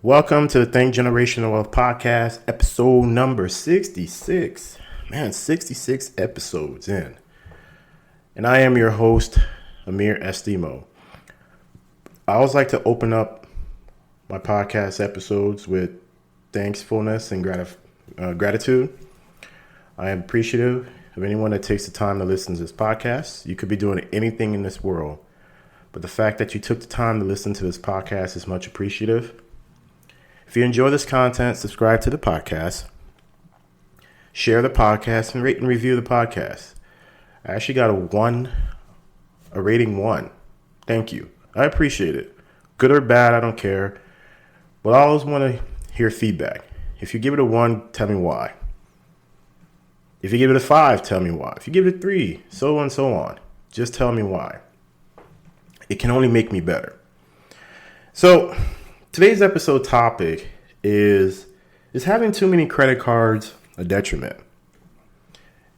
Welcome to the Think Generational Wealth Podcast, episode number 66. Man, 66 episodes in. And I am your host, Amir Estimo. I always like to open up my podcast episodes with thankfulness and gratitude. I am appreciative of anyone that takes the time to listen to this podcast. You could be doing anything in this world, but the fact that you took the time to listen to this podcast is much appreciative. If you enjoy this content, subscribe to the podcast, share the podcast, and rate and review the podcast. I actually got a rating 1. Thank you. I appreciate it. Good or bad, I don't care. But I always want to hear feedback. If you give it a 1, tell me why. If you give it a 5, tell me why. If you give it a 3, so on and so on. Just tell me why. It can only make me better. So, today's episode topic is having too many credit cards a detriment?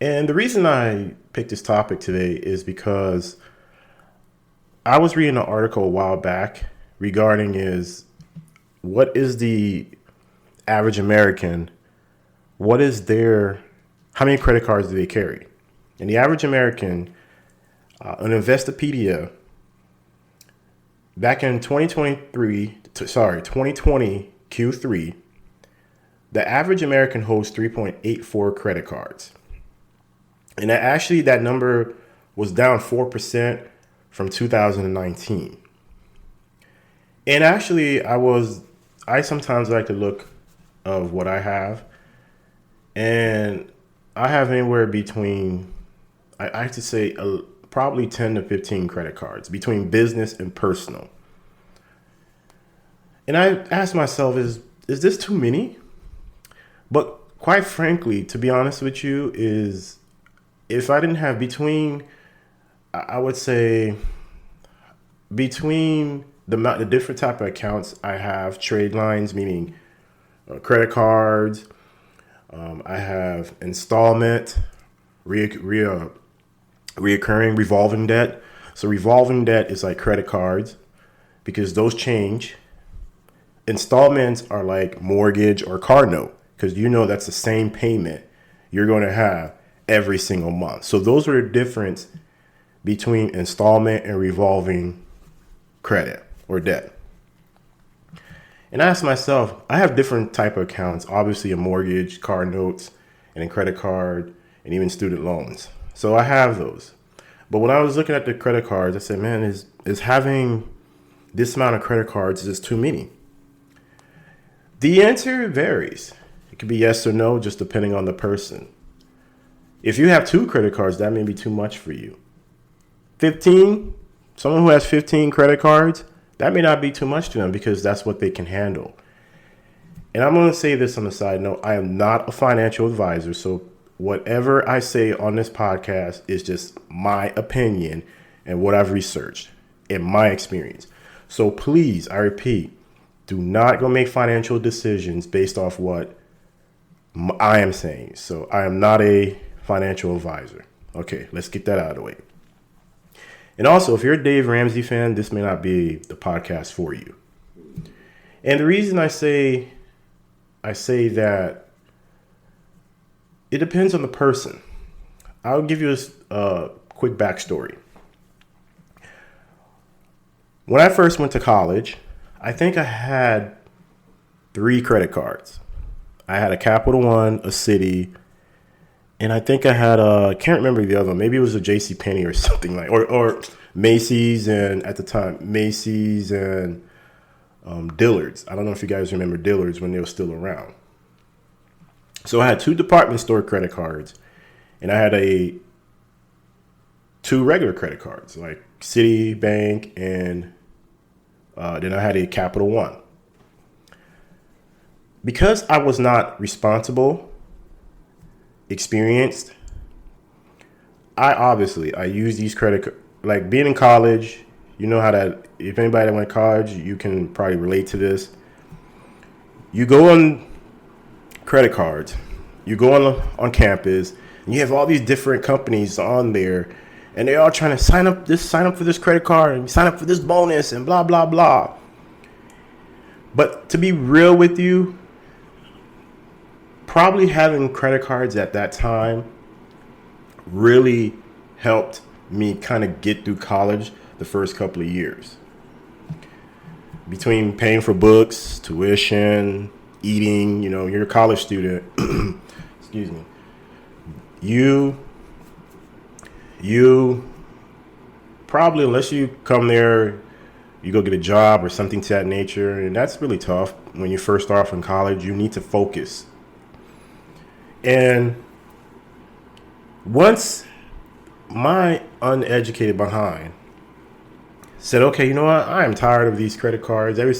And the reason I picked this topic today is because I was reading an article a while back regarding what is the average American, how many credit cards do they carry? And the average American, an Investopedia, back in 2020 Q3, the average American holds 3.84 credit cards. And that number was down 4% from 2019. And actually, I sometimes like to look of what I have. And I have anywhere between, I have to say, probably 10 to 15 credit cards between business and personal. And I asked myself, is this too many? But quite frankly, to be honest with you, is if I didn't have I would say between the different type of accounts I have, trade lines, meaning credit cards, I have installment, reoccurring revolving debt. So revolving debt is like credit cards because those change. Installments are like mortgage or car note because that's the same payment you're going to have every single month. So those are the difference between installment and revolving credit or debt. And I asked myself, I have different type of accounts, obviously a mortgage, car notes, and a credit card, and even student loans. So I have those. But when I was looking at the credit cards, I said, man, is having this amount of credit cards just too many? The answer varies. It could be yes or no, just depending on the person. If you have 2 credit cards, that may be too much for you. 15, someone who has 15 credit cards, that may not be too much to them because that's what they can handle. And I'm going to say this on the side note, I am not a financial advisor, so whatever I say on this podcast is just my opinion and what I've researched in my experience. So please, I repeat, do not go make financial decisions based off what I am saying. So I am not a financial advisor. Okay, let's get that out of the way. And also, if you're a Dave Ramsey fan, this may not be the podcast for you. And the reason I say that it depends on the person. I'll give you a quick backstory. When I first went to college, I think I had 3 credit cards. I had a Capital One, a Citi, and I think I had I can't remember the other one. Maybe it was a JCPenney or something like, or Macy's, and at the time, Macy's and Dillard's. I don't know if you guys remember Dillard's when they were still around. So I had 2 department store credit cards, and I had 2 regular credit cards, like Citibank, and then I had a Capital One. Because I was not responsible, experienced, I use these like being in college, if anybody that went to college, you can probably relate to this. You go on credit cards, you go on campus, and you have all these different companies on there, and they're all trying to sign up for this credit card, and sign up for this bonus, and blah, blah, blah. But to be real with you, probably having credit cards at that time really helped me kind of get through college the first couple of years. Between paying for books, tuition, eating, you're a college student. Excuse me. You probably, unless you come there, you go get a job or something to that nature, and that's really tough. When you first start off in college, you need to focus. And once my uneducated behind said, okay, you know what? I am tired of these credit cards. They're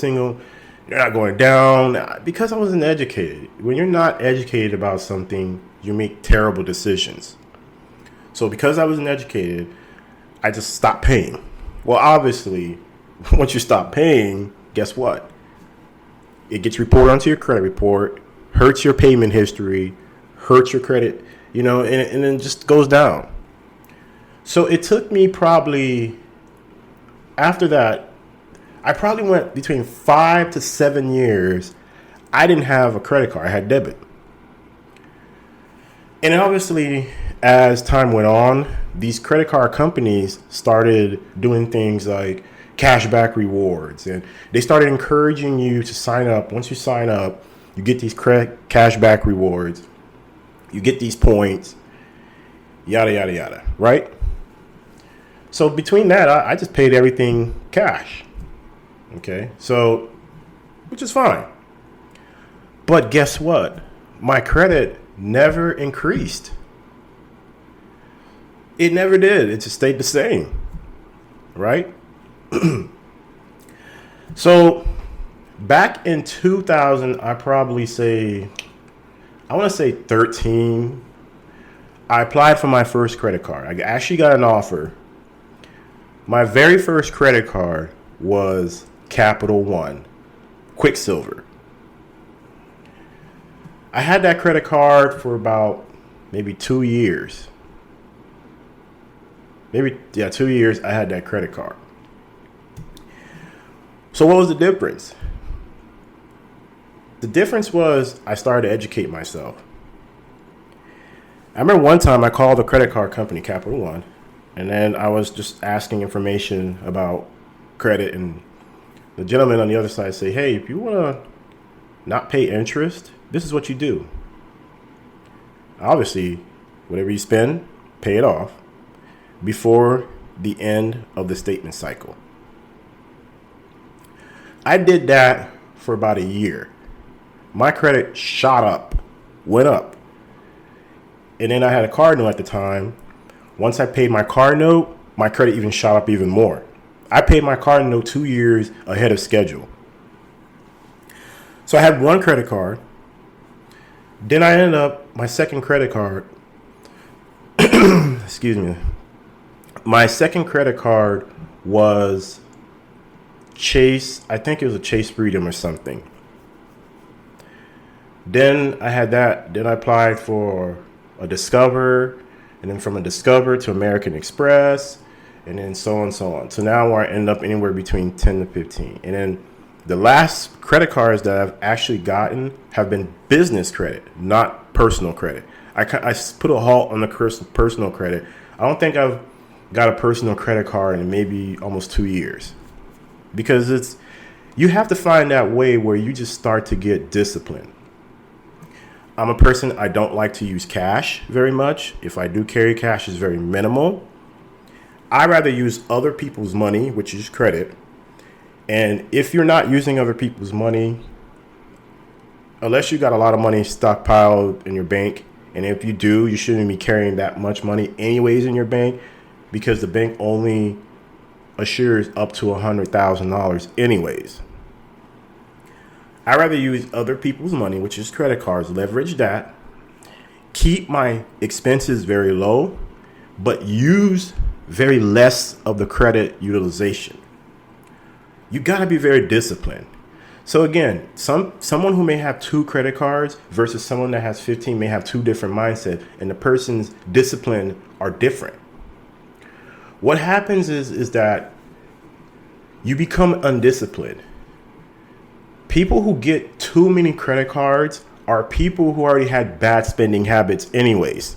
not going down, because I wasn't educated. When you're not educated about something, you make terrible decisions. So because I wasn't educated, I just stopped paying. Well, obviously, once you stop paying, guess what? It gets reported onto your credit report, hurts your payment history, hurts your credit, and then it just goes down. So it took me probably, after that, I probably went between 5 to 7 years. I didn't have a credit card. I had debit. And obviously, as time went on, these credit card companies started doing things like cashback rewards. And they started encouraging you to sign up. Once you sign up, you get these cashback rewards. You get these points, yada, yada, yada, right? So between that, I just paid everything cash. Okay, so, which is fine. But guess what? My credit never increased. It never did. It just stayed the same, right? So back in 2000, I want to say 13, I applied for my first credit card. I actually got an offer. My very first credit card was Capital One, Quicksilver. I had that credit card for about maybe 2 years. 2 years I had that credit card. So what was the difference? The difference was I started to educate myself. I remember one time I called the credit card company, Capital One, and then I was just asking information about credit, and the gentleman on the other side said, hey, if you want to not pay interest, this is what you do. Obviously, whatever you spend, pay it off before the end of the statement cycle. I did that for about a year. My credit shot up, went up. And then I had a car note at the time. Once I paid my car note, my credit even shot up even more. I paid my car note 2 years ahead of schedule. So I had one credit card. Then I ended up, my second credit card, excuse me, my second credit card was Chase, I think it was a Chase Freedom or something. Then I had that, then I applied for a Discover, and then from a Discover to American Express, and then so on and so on. So now I end up anywhere between 10 to 15. And then the last credit cards that I've actually gotten have been business credit, not personal credit. I put a halt on the personal credit. I don't think I've got a personal credit card in maybe almost 2 years. Because you have to find that way where you just start to get disciplined. I'm a person, I don't like to use cash very much. If I do carry cash, it's very minimal. I rather use other people's money, which is credit. And if you're not using other people's money, unless you got a lot of money stockpiled in your bank, and if you do, you shouldn't be carrying that much money anyways in your bank, because the bank only assures up to $100,000 anyways. I rather use other people's money, which is credit cards, leverage that, keep my expenses very low, but use very less of the credit utilization. You got to be very disciplined. So again, someone who may have 2 credit cards versus someone that has 15 may have 2 different mindsets, and the person's discipline are different. What happens is that you become undisciplined. People who get too many credit cards are people who already had bad spending habits anyways.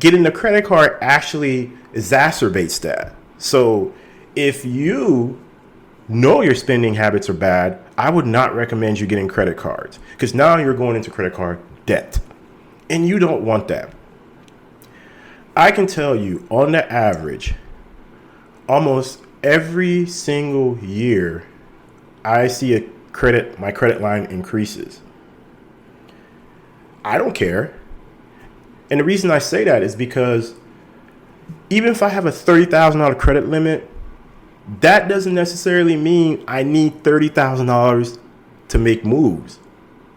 Getting a credit card actually exacerbates that. So if you know your spending habits are bad, I would not recommend you getting credit cards, because now you're going into credit card debt, and you don't want that. I can tell you, on the average, almost every single year, I see my credit line increases. I don't care. And the reason I say that is because even if I have a $30,000 credit limit, that doesn't necessarily mean I need $30,000 to make moves.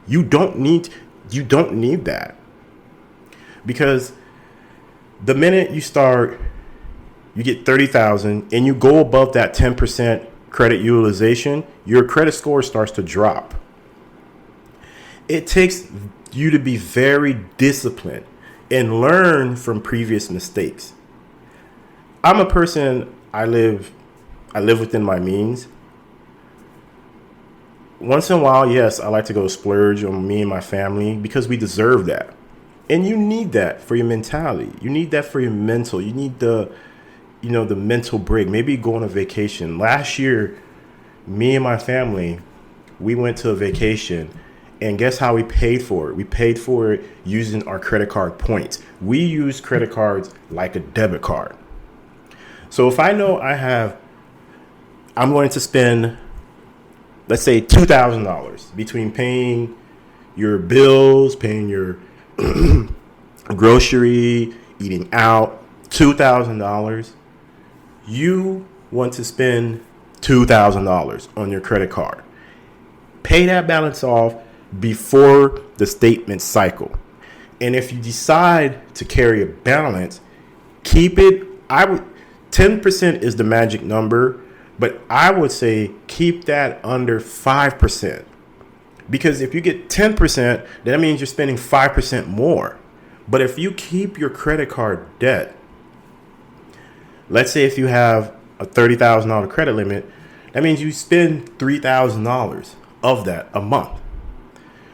You don't need that. Because the minute you get 30,000 and you go above that 10% credit utilization, your credit score starts to drop. It takes you to be very disciplined and learn from previous mistakes. I'm a person, I live within my means. Once in a while, yes, I like to go splurge on me and my family because we deserve that. And you need that for your mentality. You need that for your mental. You need the mental break. Maybe go on a vacation. Last year, me and my family, we went to a vacation, and guess how we paid for it? We paid for it using our credit card points. We use credit cards like a debit card. So if I know I'm going to spend, let's say, $2,000 between paying your bills, paying your grocery, eating out, $2,000. You want to spend $2,000 on your credit card. Pay that balance off before the statement cycle. And if you decide to carry a balance, keep it. 10% is the magic number, but I would say keep that under 5%. Because if you get 10%, that means you're spending 5% more. But if you keep your credit card debt, let's say if you have a $30,000 credit limit, that means you spend $3,000 of that a month.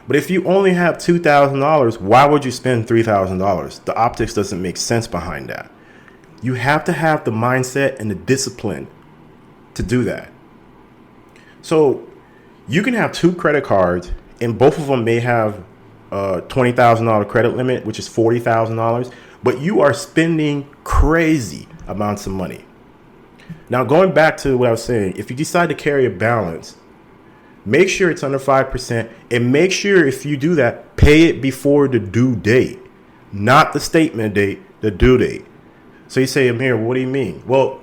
But if you only have $2,000, why would you spend $3,000? The optics doesn't make sense behind that. You have to have the mindset and the discipline to do that. So you can have two credit cards, and both of them may have a $20,000 credit limit, which is $40,000, but you are spending crazy amounts of money. Now, going back to what I was saying, if you decide to carry a balance, make sure it's under 5%, and make sure if you do that, pay it before the due date, not the statement date, the due date. So you say, Amir, what do you mean? Well,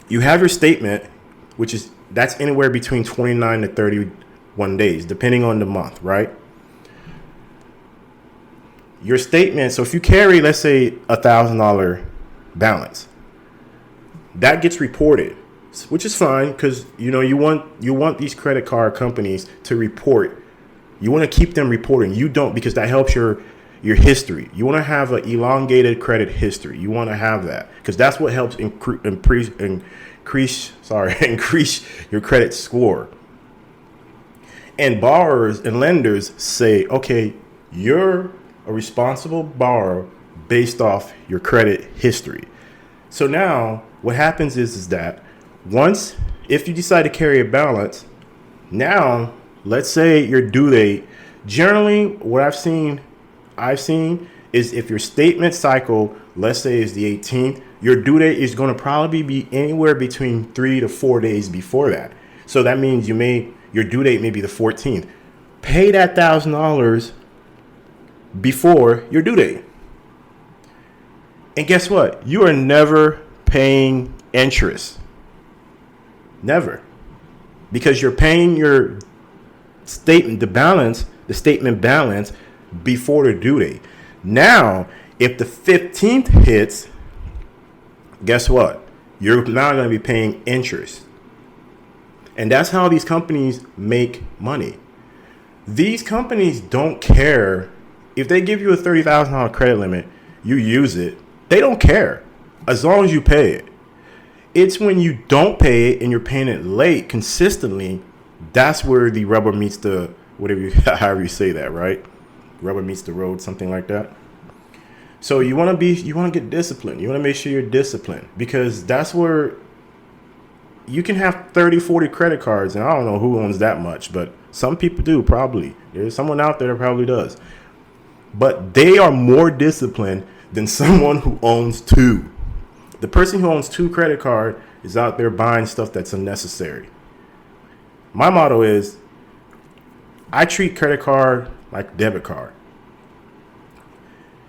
you have your statement, that's anywhere between 29 to 31 days, depending on the month, right? Your statement, so if you carry, let's say, $1,000 balance, that gets reported, which is fine, because you want these credit card companies to report. You want to keep them reporting. You don't, because that helps your history. You want to have an elongated credit history. You want to have that because that's what helps increase your credit score. And borrowers and lenders say, okay, you're a responsible borrower based off your credit history. So now what happens is that if you decide to carry a balance, now let's say your due date, generally what I've seen is if your statement cycle, let's say, is the 18th, your due date is going to probably be anywhere between 3 to 4 days before that. So that means your due date may be the 14th. Pay that $1,000 before your due date. And guess what? You are never paying interest. Never. Because you're paying your statement, the statement balance before the due date. Now, if the 15th hits, guess what? You're now going to be paying interest. And that's how these companies make money. These companies don't care. If they give you a $30,000 credit limit, you use it. They don't care as long as you pay it. It's when you don't pay it and you're paying it late consistently, That's where the rubber meets the whatever you, however you say that, right? Rubber meets the road, something like that. So you want to get disciplined. You want to make sure you're disciplined, because that's where you can have 30, 40 credit cards, and I don't know who owns that much, but some people do, probably. There's someone out there that probably does. But they are more disciplined than someone who owns two. The person who owns two credit cards is out there buying stuff that's unnecessary. My motto is, I treat credit card like debit card.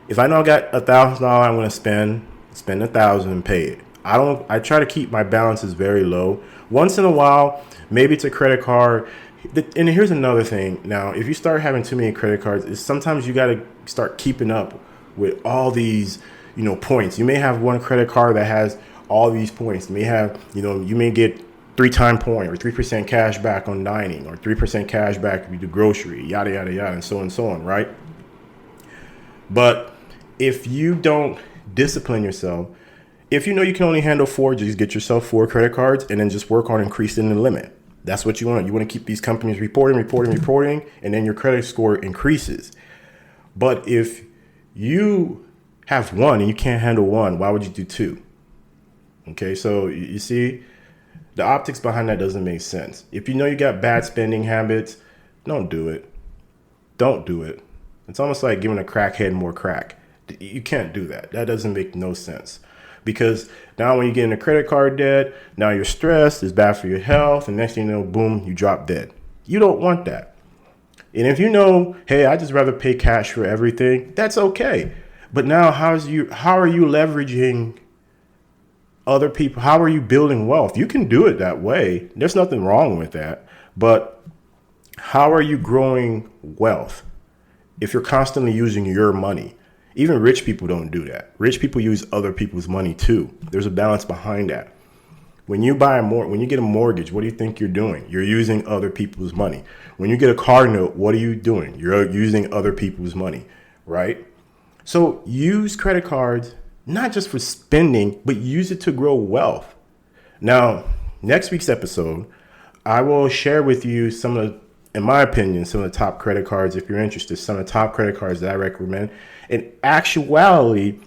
If I know I got $1,000 I'm going to spend $1,000 and pay it. I try to keep my balances very low. Once in a while, maybe it's a credit card. And here's another thing. Now, if you start having too many credit cards, is sometimes you got to start keeping up with all these, points. You may have one credit card that has all these points. You may have, you may get 3-time point or 3% cash back on dining, or 3% cash back if you do grocery, yada, yada, yada, and so on, right? But if you don't discipline yourself, if you know you can only handle 4, just get yourself 4 credit cards and then just work on increasing the limit. That's what you want. You want to keep these companies reporting, and then your credit score increases. But if you have 1 and you can't handle 1, why would you do 2? Okay, so you see, the optics behind that doesn't make sense. If you know you got bad spending habits, don't do it. Don't do it. It's almost like giving a crackhead more crack. You can't do that. That doesn't make no sense. Because now when you get into credit card debt, now you're stressed, it's bad for your health, and next thing you know, boom, you drop dead. You don't want that. And if you know, hey, I just rather pay cash for everything, that's okay. But now how are you leveraging other people? How are you building wealth? You can do it that way. There's nothing wrong with that. But how are you growing wealth if you're constantly using your money? Even rich people don't do that. Rich people use other people's money too. There's a balance behind that. When you get a mortgage, what do you think you're doing? You're using other people's money. When you get a car note, what are you doing? You're using other people's money, right? So use credit cards, not just for spending, but use it to grow wealth. Now, next week's episode, I will share with you in my opinion, some of the top credit cards, if you're interested, some of the top credit cards that I recommend. In actuality,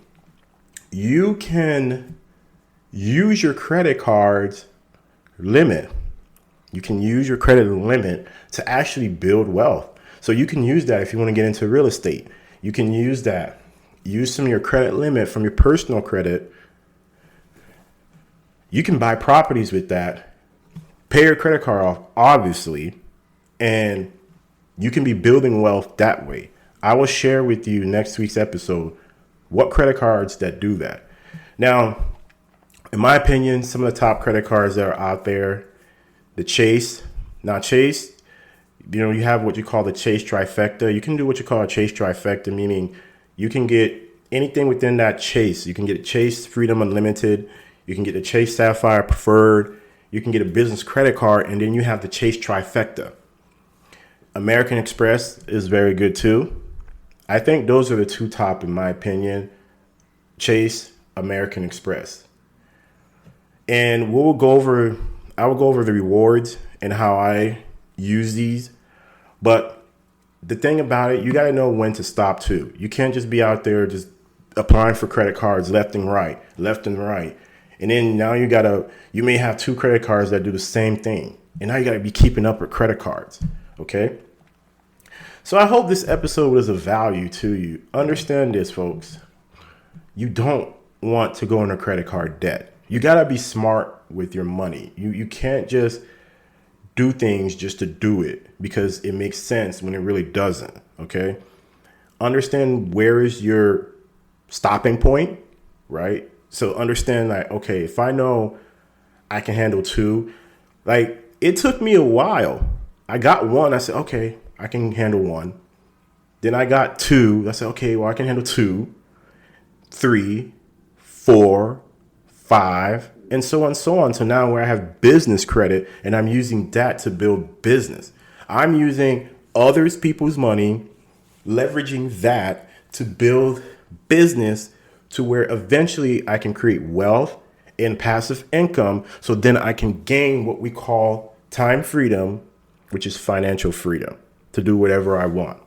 you can use your credit card's limit. You can use your credit limit to actually build wealth. So you can use that if you want to get into real estate. You can use that. Use some of your credit limit from your personal credit. You can buy properties with that. Pay your credit card off, obviously. And you can be building wealth that way. I will share with you next week's episode what credit cards that do that. Now, in my opinion, some of the top credit cards that are out there, the Chase. Now, Chase, you have what you call the Chase trifecta. You can do what you call a Chase trifecta, meaning you can get anything within that Chase. You can get a Chase Freedom Unlimited. You can get the Chase Sapphire Preferred. You can get a business credit card, and then you have the Chase trifecta. American Express is very good too. I think those are the 2 top, in my opinion. Chase, American Express. And I will go over the rewards and how I use these. But the thing about it, you got to know when to stop too. You can't just be out there just applying for credit cards left and right. And then now you may have 2 credit cards that do the same thing. And now you got to be keeping up with credit cards. Okay. So I hope this episode was of value to you. Understand this, folks. You don't want to go into credit card debt. You got to be smart with your money. You can't just do things just to do it because it makes sense when it really doesn't. Okay. Understand where is your stopping point, right? So understand that, okay, if I know I can handle 2, like it took me a while. I got 1. I said, okay, I can handle 1. Then I got 2. I said, okay, well, I can handle 2, 3, 4, 5, and so on, so on. So now where I have business credit and I'm using that to build business. I'm using others people's money, leveraging that to build business to where eventually I can create wealth and passive income. So then I can gain what we call time freedom, which is financial freedom to do whatever I want.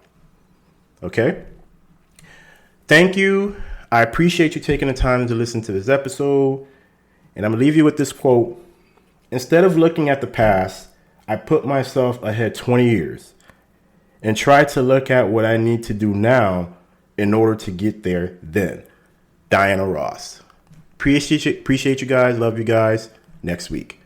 Okay? Thank you. I appreciate you taking the time to listen to this episode. And I'm going to leave you with this quote. Instead of looking at the past, I put myself ahead 20 years and try to look at what I need to do now in order to get there then. Diana Ross. Appreciate you guys. Love you guys. Next week.